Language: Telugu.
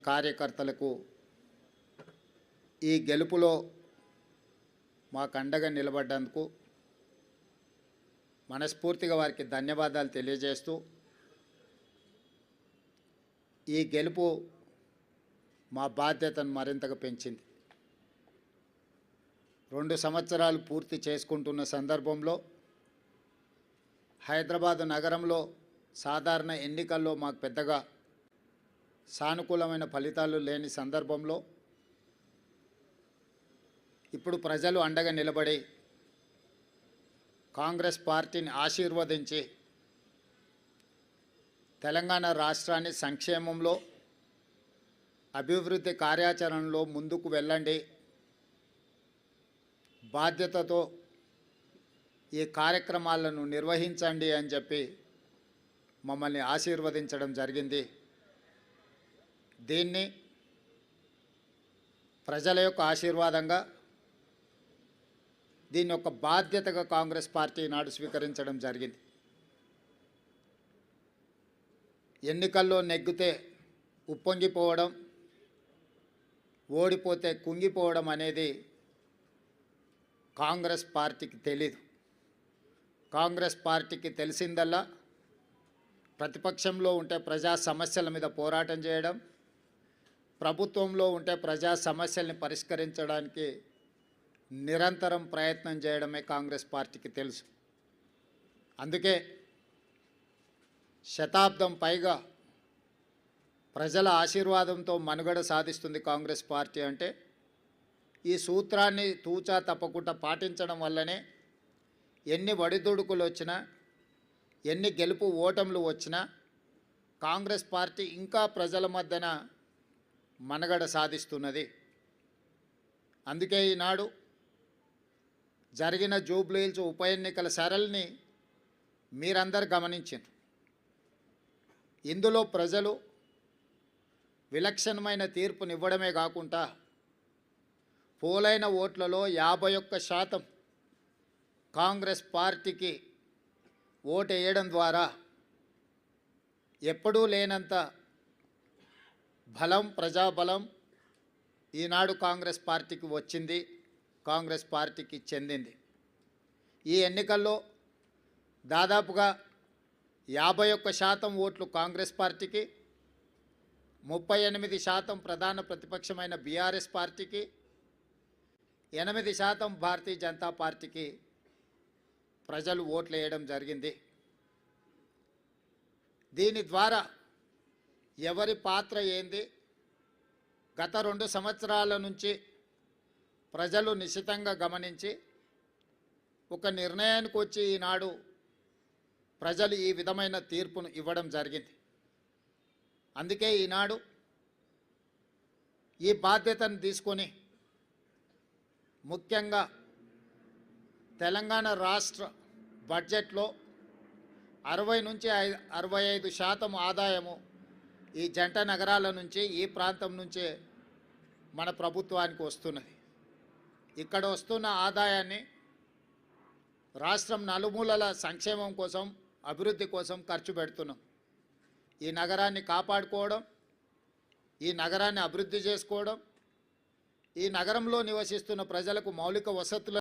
కార్యకర్తలకు ఈ గెలుపులో మాకు అండగా నిలబడ్డందుకు మనస్ఫూర్తిగా వారికి ధన్యవాదాలు తెలియజేస్తూ, ఈ గెలుపు మా బాధ్యతను మరింతగా పెంచింది. 2 సంవత్సరాలు పూర్తి చేసుకుంటున్న సందర్భంలో హైదరాబాద్ నగరంలో సాధారణ ఎన్నికల్లో మాకు పెద్దగా సానుకూలమైన ఫలితాలు లేని సందర్భంలో ఇప్పుడు ప్రజలు అండగా నిలబడి కాంగ్రెస్ పార్టీని ఆశీర్వదించి తెలంగాణ రాష్ట్రాన్ని సంక్షేమంలో, అభివృద్ధి కార్యాచరణలో ముందుకు వెళ్ళండి, బాధ్యతతో ఈ కార్యక్రమాలను నిర్వహించండి అని చెప్పి మమ్మల్ని ఆశీర్వదించడం జరిగింది. దీన్ని ప్రజల యొక్క ఆశీర్వాదంగా, దీన్ని ఒక బాధ్యతగా కాంగ్రెస్ పార్టీ నాడు స్వీకరించడం జరిగింది. ఎన్నికల్లో నెగ్గితే ఉప్పొంగిపోవడం, ఓడిపోతే కుంగిపోవడం అనేది కాంగ్రెస్ పార్టీకి తెలీదు. కాంగ్రెస్ పార్టీకి తెలిసిందల్లా ప్రతిపక్షంలో ఉంటే ప్రజా సమస్యల మీద పోరాటం చేయడం, ప్రభుత్వంలో ఉంటే ప్రజా సమస్యల్ని పరిష్కరించడానికి నిరంతరం ప్రయత్నం చేయడమే కాంగ్రెస్ పార్టీకి తెలుసు. అందుకే శతాబ్దం పైగా ప్రజల ఆశీర్వాదంతో మనుగడ సాధిస్తుంది కాంగ్రెస్ పార్టీ. అంటే ఈ సూత్రాన్ని తూచా తప్పకుండా పాటించడం వల్లనే ఎన్ని ఒడిదుడుకులు వచ్చినా, ఎన్ని గెలుపు ఓటములు వచ్చినా కాంగ్రెస్ పార్టీ ఇంకా ప్రజల మధ్యన మనుగడ సాధిస్తున్నది. అందుకే ఈనాడు జరిగిన జూబ్లీహిల్స్ ఉప ఎన్నికల సరళిని మీరందరూ గమనించారు. ఇందులో ప్రజలు విలక్షణమైన తీర్పునివ్వడమే కాకుండా పోలైన ఓట్లలో 51% కాంగ్రెస్ పార్టీకి ఓటు వేయడం ద్వారా ఎప్పుడూ లేనంత బలం, ప్రజాబలం ఈనాడు కాంగ్రెస్ పార్టీకి వచ్చింది, కాంగ్రెస్ పార్టీకి చెందింది. ఈ ఎన్నికల్లో దాదాపుగా 51% ఓట్లు కాంగ్రెస్ పార్టీకి, 38% ప్రధాన ప్రతిపక్షమైన బీఆర్ఎస్ పార్టీకి, 8% భారతీయ జనతా పార్టీకి ప్రజలు ఓట్లు వేయడం జరిగింది. దీని ద్వారా ఎవరి పాత్ర ఏంది, గత 2 సంవత్సరాల నుంచి ప్రజలు నిశితంగా గమనించి ఒక నిర్ణయానికి వచ్చి ఈనాడు ప్రజలు ఈ విధమైన తీర్పును ఇవ్వడం జరిగింది. అందుకే ఈనాడు ఈ బాధ్యతను తీసుకొని ముఖ్యంగా తెలంగాణ రాష్ట్ర బడ్జెట్లో 60 నుంచి 65% ఆదాయము ఈ జంట నగరాల నుంచి, ఈ ప్రాంతం నుంచే మన ప్రభుత్వానికి వస్తున్నది. ఇక్కడ వస్తున్న ఆదాయాన్ని రాష్ట్రం నలుమూలల సంక్షేమం కోసం, అభివృద్ధి కోసం ఖర్చు పెడుతున్నాం. ఈ నగరాన్ని కాపాడుకోవడం, ఈ నగరాన్ని అభివృద్ధి చేసుకోవడం, ఈ నగరంలో నివసిస్తున్న ప్రజలకు మౌలిక వసతుల